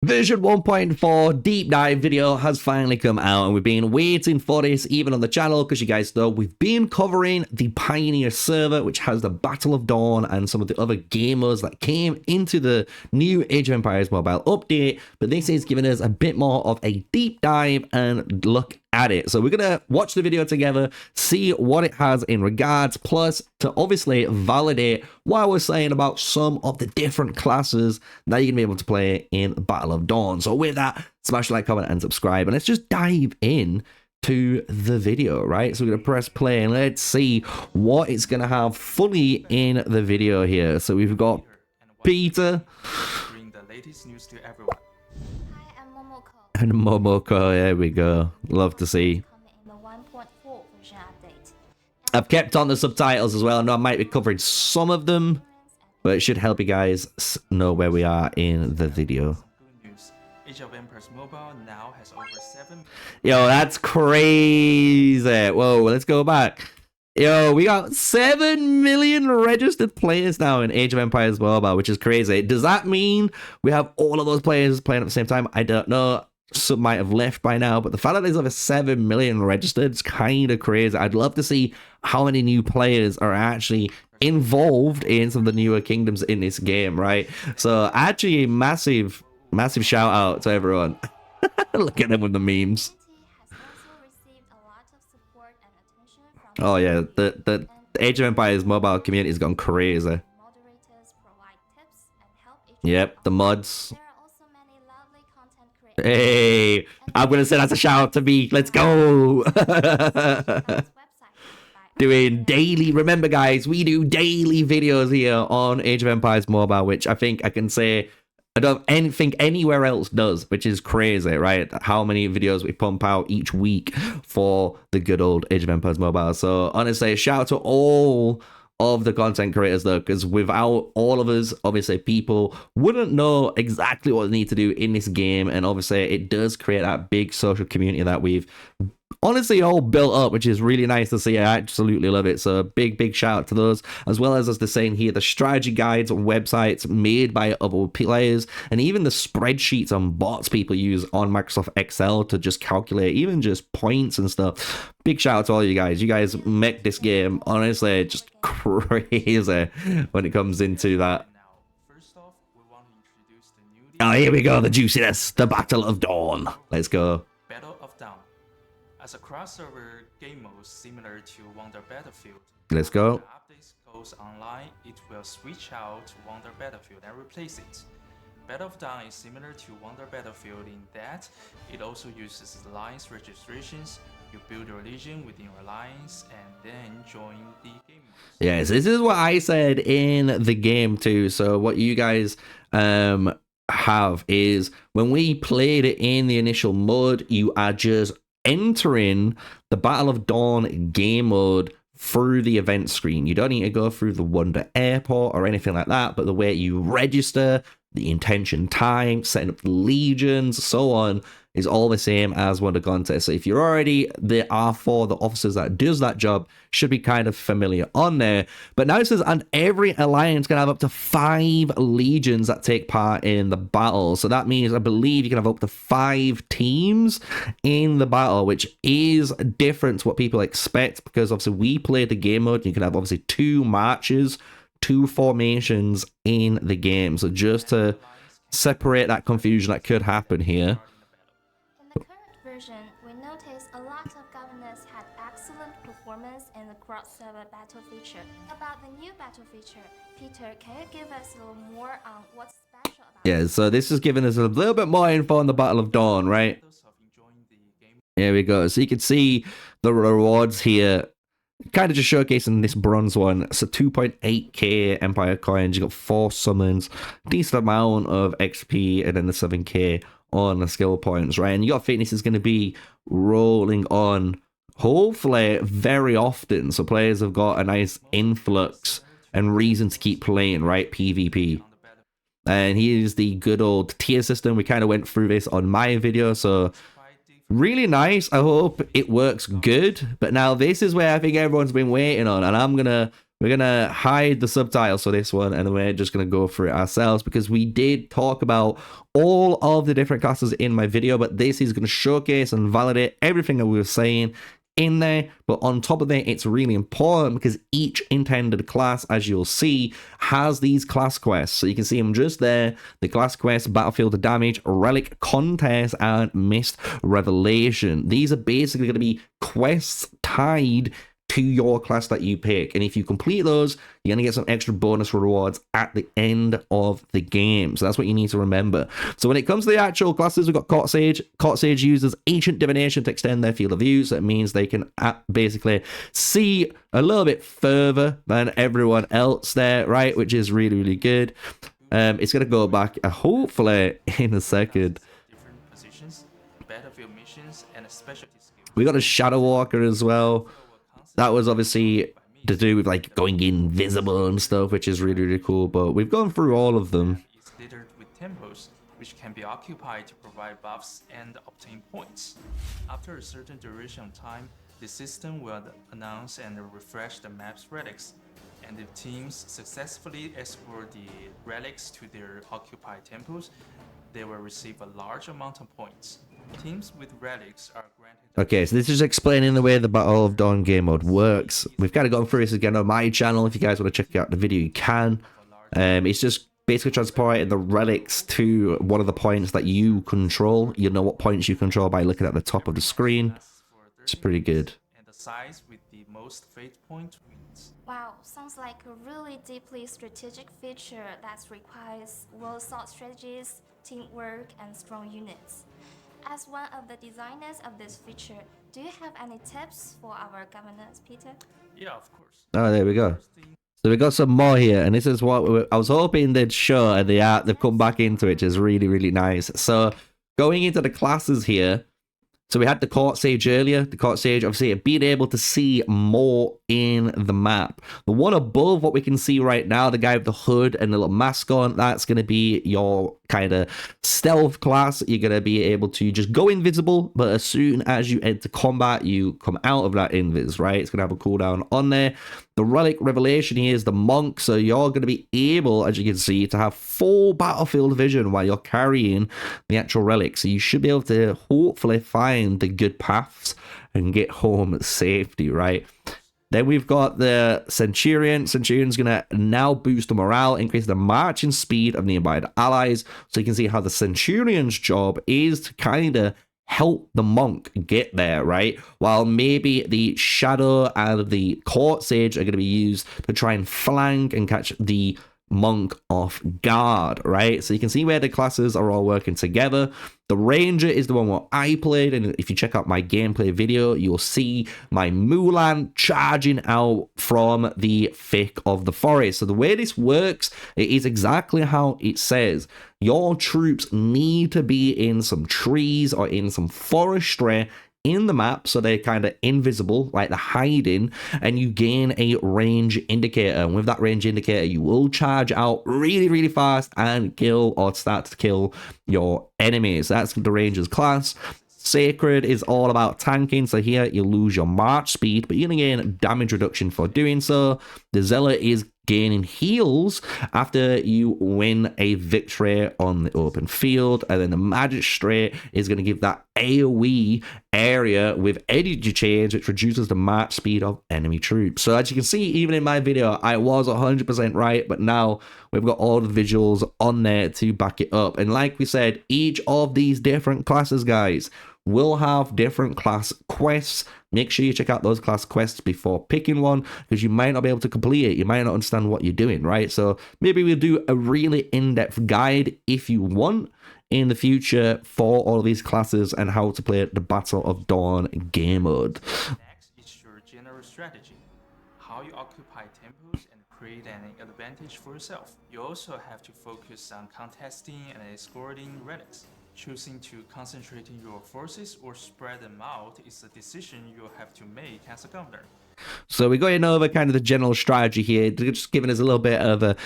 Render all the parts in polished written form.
Version 1.4 deep dive video has finally come out, and we've been waiting for this even on the channel because you guys know we've been covering the Pioneer server, which has the Battle of Dawn and some of the other gamers that came into the new Age of Empires mobile update. But this is giving us a bit more of a deep dive and look at it. So we're gonna watch the video together, see what it has in regards, plus to obviously validate what we're saying about some of the different classes that you're gonna be able to play in Battle of Dawn. So with that, smash like, comment, and subscribe, and let's just dive in to the video, right? So we're gonna press play and let's see what it's gonna have fully in the video here. So we've got Peter. Bring the latest news to everyone. And Momoko, there we go. Love to see. I've kept on the subtitles as well. I know I might be covering some of them, but it should help you guys know where we are in the video. Good news. Age of Empires Mobile now has over 7. Yo, that's crazy. Whoa, let's go back. Yo, we got 7 million registered players now in Age of Empires Mobile, which is crazy. Does that mean we have all of those players playing at the same time? I don't know. Some might have left by now, but the fact that there's over 7 million registered is kind of crazy. I'd love to see how many new players are actually involved in some of the newer kingdoms in this game, right? So actually, massive shout out to everyone. Look at them with the memes. Oh yeah, the Age of Empires mobile community has gone crazy. Yep, the mods. Hey, I'm gonna say that's a shout out to me. Let's go. Doing daily. Remember, guys, we do daily videos here on Age of Empires Mobile, which I think I can say I don't think anywhere else does, which is crazy, right? How many videos we pump out each week for the good old Age of Empires Mobile. So honestly, a shout out to all of the content creators though, because without all of us, obviously people wouldn't know exactly what they need to do in this game, and obviously it does create that big social community that we've honestly all built up, which is really nice to see. I absolutely love it. So big shout out to those, as well as they're saying here, the strategy guides on websites made by other players, and even the spreadsheets on bots people use on Microsoft Excel to just calculate even just points and stuff. Big shout out to all you guys. You guys make this game honestly just crazy when it comes into that. Oh, here we go, the juiciness, the Battle of Dawn. Let's go. Battle of Dawn. As a crossover game mode similar to Wonder Battlefield. Let's go. When the update goes online, it will switch out to Wonder Battlefield and replace it. Battle of Dawn is similar to Wonder Battlefield in that it also uses alliance registrations. You build your legion within your alliance and then join the game mode. Yes, this is what I said in the game too. So what you guys have is when we played it in the initial mode, you are just entering the Battle of Dawn game mode through the event screen. You don't need to go through the Wonder Airport or anything like that, but the way you register, the intention time, setting up the legions, so on, is all the same as Wonder Contest. So if you're already the R4, the officers that does that job should be kind of familiar on there. But now it says, and every alliance can have up to 5 legions that take part in the battle. So that means, I believe, you can have up to 5 teams in the battle, which is different to what people expect, because obviously we played the game mode. You can have obviously 2 marches, 2 formations in the game. So just to separate that confusion that could happen here. In the current version, we noticed a lot of governors had excellent performance in the cross-server battle feature. About the new battle feature, Peter, can you give us a little more on what's special about it? Yeah, so this is giving us a little bit more info on the Battle of Dawn, right? Here we go. So you can see the rewards here, kind of just showcasing this bronze one. So 2.8k Empire coins, you got 4 summons, decent amount of XP, and then the 7k on the skill points, right? And you got fitness is going to be rolling on hopefully very often, so players have got a nice influx and reason to keep playing, right? PvP. And here's the good old tier system. We kind of went through this on my video, so really nice. I hope it works good. But now this is where I think everyone's been waiting on, and I'm gonna we're gonna hide the subtitles for this one, and we're just gonna go through it ourselves, because we did talk about all of the different classes in my video, but this is gonna showcase and validate everything that we were saying in there. But on top of it, it's really important because each intended class, as you'll see, has these class quests. So you can see them just there: the class quest, battlefield damage, relic contest, and mist revelation. These are basically going to be quests tied to your class that you pick, and if you complete those, you're gonna get some extra bonus rewards at the end of the game. So that's what you need to remember. So when it comes to the actual classes, we've got Court Sage. Court Sage uses ancient divination to extend their field of view, so it means they can basically see a little bit further than everyone else there, right? Which is really, really good. It's gonna go back hopefully in a second. Different positions, battlefield missions, and specialty skills. We got a Shadow Walker as well. That was obviously to do with like going invisible and stuff, which is really, really cool. But we've gone through all of them. It's littered with temples, which can be occupied to provide buffs and obtain points. After a certain duration of time, the system will announce and refresh the map's relics, and if teams successfully escort the relics to their occupied temples, they will receive a large amount of points. Teams with relics are granted... Okay, so this is explaining the way the Battle of Dawn game mode works. We've kind of gone through this again on my channel. If you guys want to check out the video, you can. It's just basically transporting the relics to one of the points that you control. You know what points you control by looking at the top of the screen. It's pretty good. And the size with the most fate point wins. Wow, sounds like a really deeply strategic feature that requires well-thought strategies, teamwork, and strong units. As one of the designers of this feature, do you have any tips for our governors, Peter? Yeah, of course. Oh, there we go. So we got some more here, and this is what I was hoping they'd show, and they've come back into it, which is really, really nice. So going into the classes here, so we had the Court Sage earlier. The Court Sage, obviously, being able to see more in the map. The one above what we can see right now, the guy with the hood and the little mask on, that's going to be your kind of stealth class. You're going to be able to just go invisible, but as soon as you enter combat, you come out of that invis, right? It's going to have a cooldown on there. The relic revelation here is the monk, so you're going to be able, as you can see, to have full battlefield vision while you're carrying the actual relic. So you should be able to hopefully find the good paths and get home safety, right? Then we've got the Centurion. Centurion's going to now boost the morale, increase the marching speed of nearby allies. So you can see how the Centurion's job is to kind of help the monk get there, right? While maybe the Shadow and the Court Sage are going to be used to try and flank and catch the monk off guard, right? So you can see where the classes are all working together. The Ranger is the one where I played, and if you check out my gameplay video, you'll see my Mulan charging out from the thick of the forest. So the way this works, it is exactly how it says. Your troops need to be in some trees or in some forestry in the map, so they're kind of invisible, like they're hiding, and you gain a range indicator. And with that range indicator, you will charge out really, really fast and kill or start to kill your enemies. That's the Ranger's class. Sacred is all about tanking, so here you lose your march speed, but you're going to gain damage reduction for doing so. The Zealot is gaining heals after you win a victory on the open field, and then the Magistrate is going to give that AoE area with energy change, which reduces the march speed of enemy troops. So as you can see, even in my video, I was 100% right, but now we've got all the visuals on there to back it up. And like we said, each of these different classes, guys, will have different class quests. Make sure you check out those class quests before picking one, because you might not be able to complete it. You might not understand what you're doing, right? So maybe we'll do a really in-depth guide if you want in the future for all of these classes and how to play the Battle of Dawn game mode. Next is your general strategy, how you occupy temples and create an advantage for yourself. You also have to focus on contesting and escorting relics. Choosing to concentrate your forces or spread them out is a decision you'll have to make as a governor. So we're going over kind of the general strategy here, just giving us a little bit of a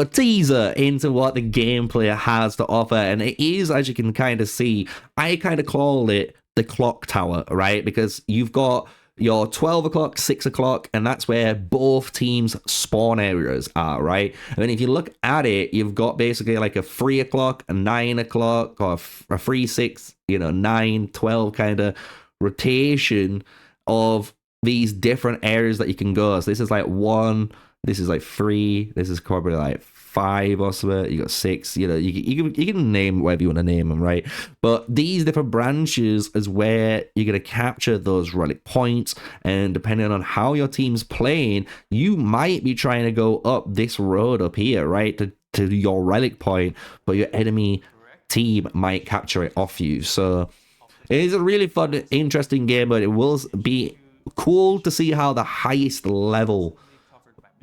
teaser into what the gameplay has to offer. And it is, as you can kind of see, I kind of call it the clock tower, right? Because you've got your 12 o'clock, 6 o'clock, and that's where both teams' spawn areas are, right? I mean, if you look at it, you've got basically like a 3 o'clock, a 9 o'clock, or a 3, 6, 9, 12 kind of rotation of these different areas that you can go. So this is like 1, this is like 3, this is probably like 5 or something. You got 6. You can name whatever you want to name them, right? But these different branches is where you're gonna capture those relic points, and depending on how your team's playing, you might be trying to go up this road up here, right, to your relic point, but your enemy team might capture it off you. So it is a really fun, interesting game, but it will be cool to see how the highest level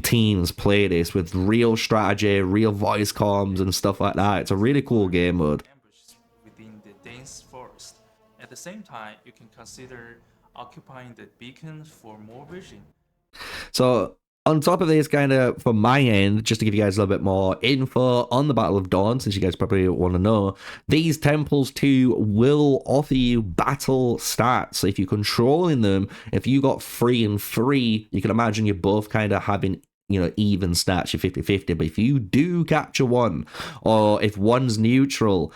teams play this with real strategy, real voice comms and stuff like that. It's a really cool game mode. Within the dense forest. At the same time, you can consider occupying the beacon for more vision. So on top of this, kind of from my end, just to give you guys a little bit more info on the Battle of Dawn, since you guys probably want to know, these temples too will offer you battle stats. So if you're controlling them, if you got 3 and 3, you can imagine you're both kind of having even stats, you're 50-50. But if you do capture one, or if one's neutral,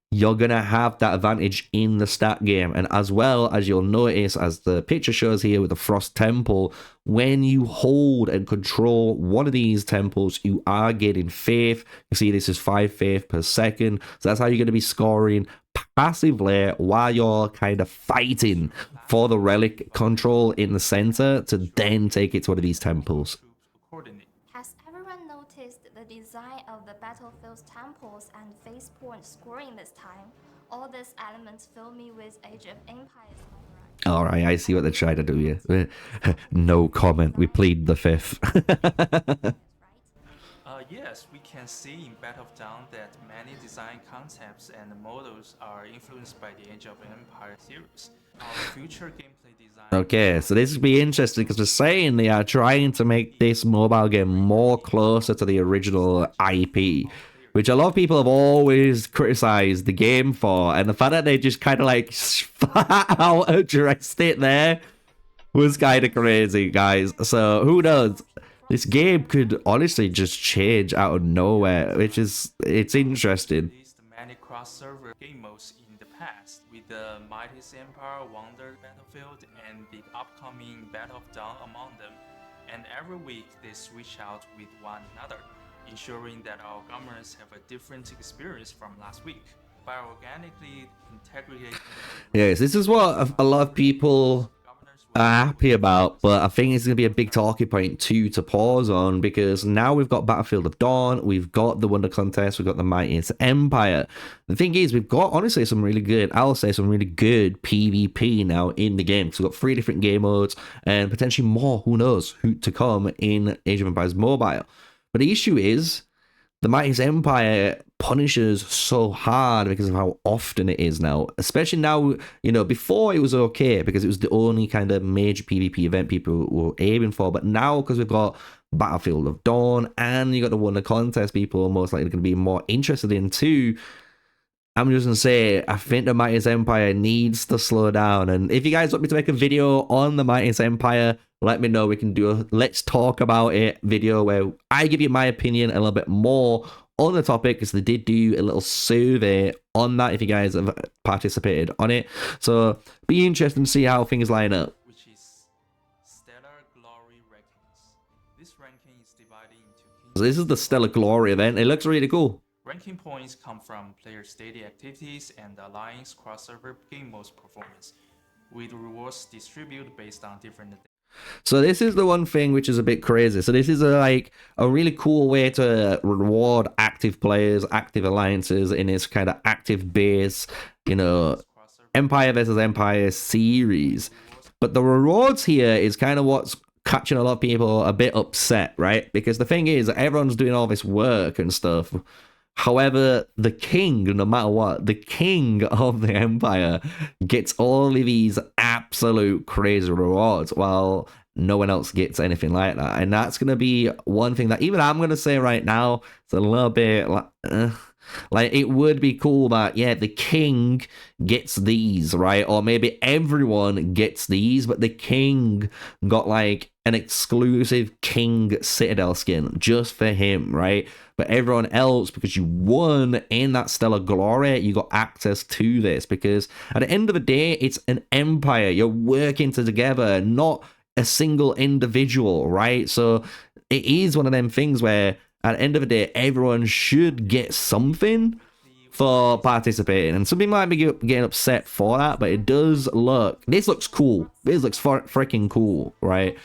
you're gonna have that advantage in the stat game. And as well, as you'll notice, as the picture shows here with the Frost Temple, when you hold and control one of these temples, you are getting faith. You see, this is 5 faith per second. So that's how you're gonna be scoring passively while you're kind of fighting for the relic control in the center to then take it to one of these temples. Has everyone noticed the design of the battlefield's temples and face point scoring this time? All these elements fill me with Age of Empires. All right, I see what they're trying to do here. No comment. We plead the fifth. Yes, we can see in Battle of Dawn that many design concepts and models are influenced by the Age of Empires series. Our future gameplay design. Okay, so this will be interesting because they're saying they are trying to make this mobile game more closer to the original IP, which a lot of people have always criticized the game for, and the fact that they just kind of like flat out addressed it there was kind of crazy, guys. So who knows? This game could honestly just change out of nowhere, it's interesting. Many cross-server game modes in the past, with the Mightiest Empire, Wonder Battlefield, and the upcoming Battle of Dawn among them. And every week they switch out with one another, ensuring that our gamers have a different experience from last week. By organically integrating... Yes, this is what a lot of people are happy about, but I think it's going to be a big talking point too to pause on, because now we've got Battlefield of Dawn, we've got the Wonder Contest, we've got the Mightiest Empire. The thing is, we've got honestly some really good PvP now in the game. So we've got 3 different game modes and potentially more, who knows, who to come in Age of Empires Mobile. But the issue is, the Mightiest Empire punishes so hard because of how often it is now. Especially now, before it was okay because it was the only kind of major PvP event people were aiming for. But now, because we've got Battlefield of Dawn and you got the Wonder Contest, people are most likely going to be more interested in too. I'm just going to say, I think the Mightiest Empire needs to slow down. And if you guys want me to make a video on the Mightiest Empire, let me know. We can do a let's talk about it video where I give you my opinion a little bit more on the topic, because they did do a little survey on that if you guys have participated on it. So be interesting to see how things line up. Which is Stellar Glory Rankings. This ranking is divided into... So this is the Stellar Glory event. It looks really cool. Ranking points come from players' daily activities and Alliance cross-server game modes performance, with rewards distributed based on different... So this is the one thing which is a bit crazy. So this is a really cool way to reward active players, active alliances in this kind of active base, Empire versus Empire series. But the rewards here is kind of what's catching a lot of people a bit upset, right? Because the thing is, everyone's doing all this work and stuff. However, the king, no matter what, the king of the empire gets all of these absolute crazy rewards, while no one else gets anything like that. And that's going to be one thing that even I'm going to say right now, it's a little bit Like, it would be cool that, yeah, the king gets these, right? Or maybe everyone gets these, but the king got, like, an exclusive king citadel skin just for him, right? But everyone else, because you won in that stellar glory, you got access to this. Because at the end of the day, it's an empire. You're working together, not a single individual, right? So it is one of them things where at the end of the day, everyone should get something for participating. And some people might be getting upset for that, but it does look, this looks cool. This looks freaking cool, right?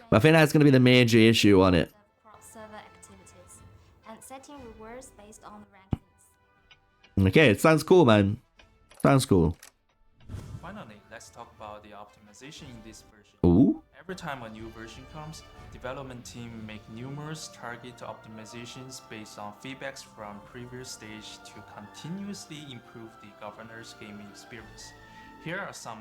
But I think that's going to be the major issue on it. Okay, it sounds cool, man. Sounds cool. Finally, let's talk about the optimization in this version. Ooh. Every time a new version comes, development team make numerous target optimizations based on feedbacks from previous stage to continuously improve the governor's gaming experience. Here are some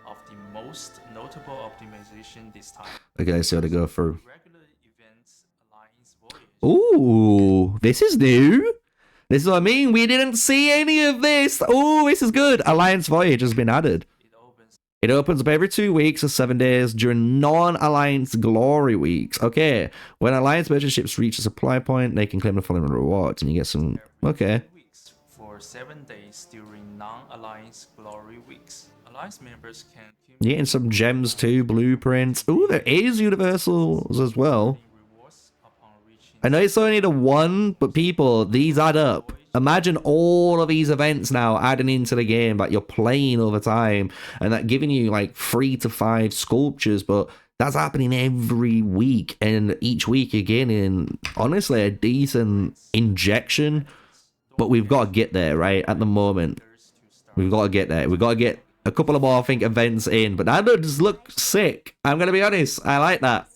of the most notable optimization this time. Okay, so to go through. Regular events, Alliance Voyage. Ooh, this is new. This is what I mean. We didn't see any of this. Oh, this is good. Alliance Voyage has been added. It opens up every 2 weeks or 7 days during non-Alliance Glory weeks. Okay. When Alliance merchant ships reach a supply point, they can claim the following rewards, and you get some. Okay. For 7 days during non-Alliance Glory weeks, Alliance members can. You're getting some gems too, blueprints. Ooh, there is universals as well. I know it's only the one, but people, these add up. Imagine all of these events now adding into the game that you're playing over time, and that giving you like 3 to 5 sculptures, but that's happening every week, and each week you're getting, honestly, a decent injection, but we've got to get there, right? At the moment, we've got to get there. We've got to get a couple of more, I think, events in, but that does look sick. I'm going to be honest. I like that.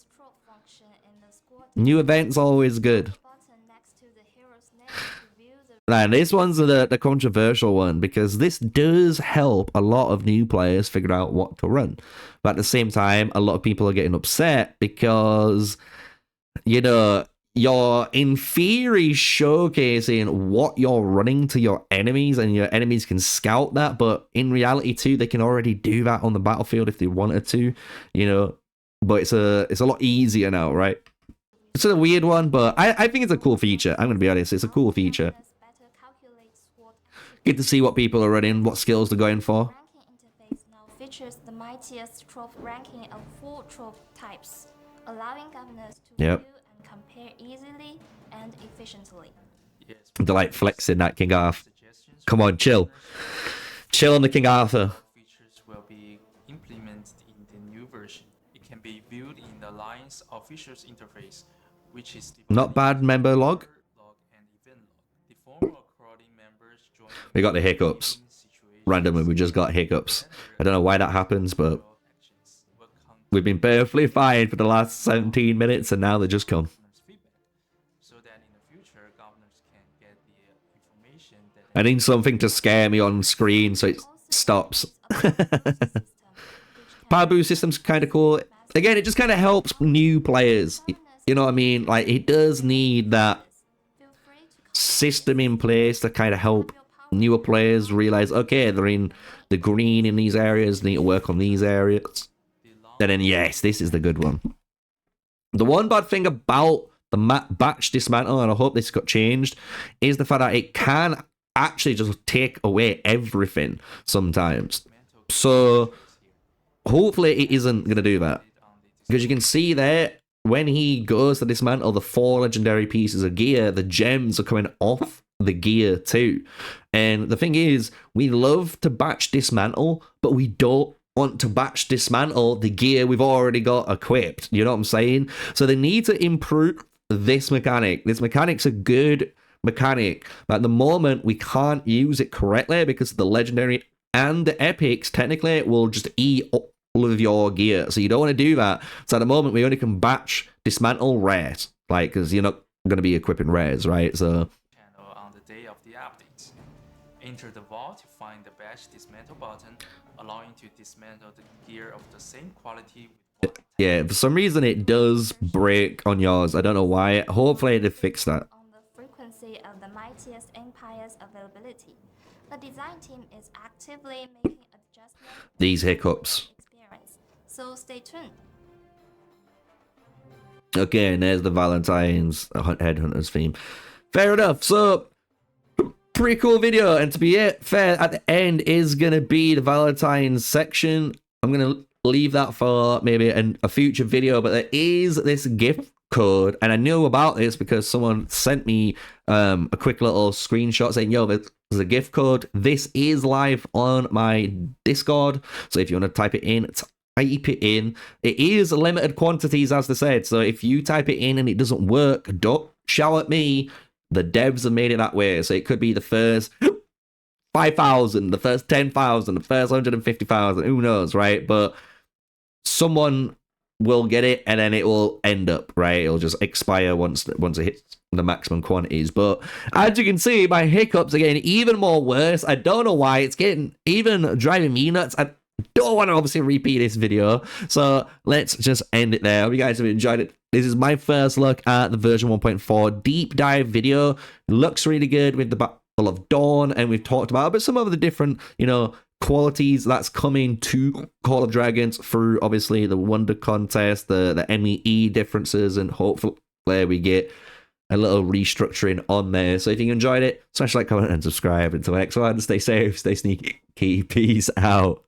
New events always good. Now, this one's the controversial one, because this does help a lot of new players figure out what to run. But at the same time, a lot of people are getting upset because, you know, you're in theory showcasing what you're running to your enemies, and your enemies can scout that. But in reality, too, they can already do that on the battlefield if they wanted to, you know. But it's a lot easier now, right? It's a weird one, but I think it's a cool feature. I'm going to be honest. It's a cool feature. Get to see what people are running, what skills they're going for. Ranking interface now features the mightiest trope ranking of 4 trope types, allowing governors to view and compare easily and efficiently. They're like flexing that King Arthur. Come on, chill. Chill on the King Arthur. Features will be implemented in the new version. It can be viewed in the Alliance officials interface, which is not bad. Member log. We got the hiccups. Randomly, we just got hiccups. I don't know why that happens, but we've been perfectly fine for the last 17 minutes, and now they just come. I need something to scare me on screen so it stops. Power boost system's kind of cool. Again, it just kind of helps new players. You know what I mean? Like, it does need that system in place to kind of help newer players realize, okay, they're in the green in these areas, need to work on these areas. And then, yes, this is the good one. The one bad thing about the batch dismantle, and I hope this got changed, is the fact that it can actually just take away everything sometimes. So hopefully it isn't going to do that. Because you can see there, when he goes to dismantle the 4 legendary pieces of gear, the gems are coming off the gear too. And the thing is, we love to batch dismantle, but we don't want to batch dismantle the gear we've already got equipped. You know what I'm saying? So they need to improve this mechanic. This mechanic's a good mechanic, but at the moment we can't use it correctly because the legendary and the epics technically will just eat all of your gear. So you don't want to do that. So at the moment we only can batch dismantle rares, like, because you're not going to be equipping rares, right? So on the day of the update, enter the vault to find the batch dismantle button, allowing to dismantle the gear of the same quality with one. Yeah, for some reason it does break on yours. I don't know why. Hopefully they fix that. On the frequency mightiest empires availability. The design team is actively making adjustments These hiccups. experience, so stay tuned. Okay, and there's the Valentine's Headhunters theme. Fair enough. So, pretty cool video. And to be fair, at the end is going to be the Valentine's section. I'm going to leave that for maybe a future video. But there is this gift code. And I knew about this because someone sent me a quick little screenshot saying, yo, there's a gift code. This is live on my Discord. So if you want to type it in, type it in. It is limited quantities, as they said. So if you type it in and it doesn't work, don't shout at me. The devs have made it that way. So it could be the first 5,000, the first 10,000, the first 150,000. Who knows, right? But someone will get it, and then it will end up, right? It'll just expire once it hits the maximum quantities. But as you can see, my hiccups are getting even more worse. I don't know why. It's getting even driving me nuts. I don't want to obviously repeat this video, so let's just end it there. I hope you guys have enjoyed it. This is my first look at the version 1.4 deep dive video. It looks really good with the Battle of Dawn, and we've talked about some of the different, qualities that's coming to Call of Dragons through obviously the Wonder Contest, the MEE differences, and hopefully we get a little restructuring on there. So if you enjoyed it, smash like, comment, and subscribe. Until next one, stay safe, stay sneaky, peace out.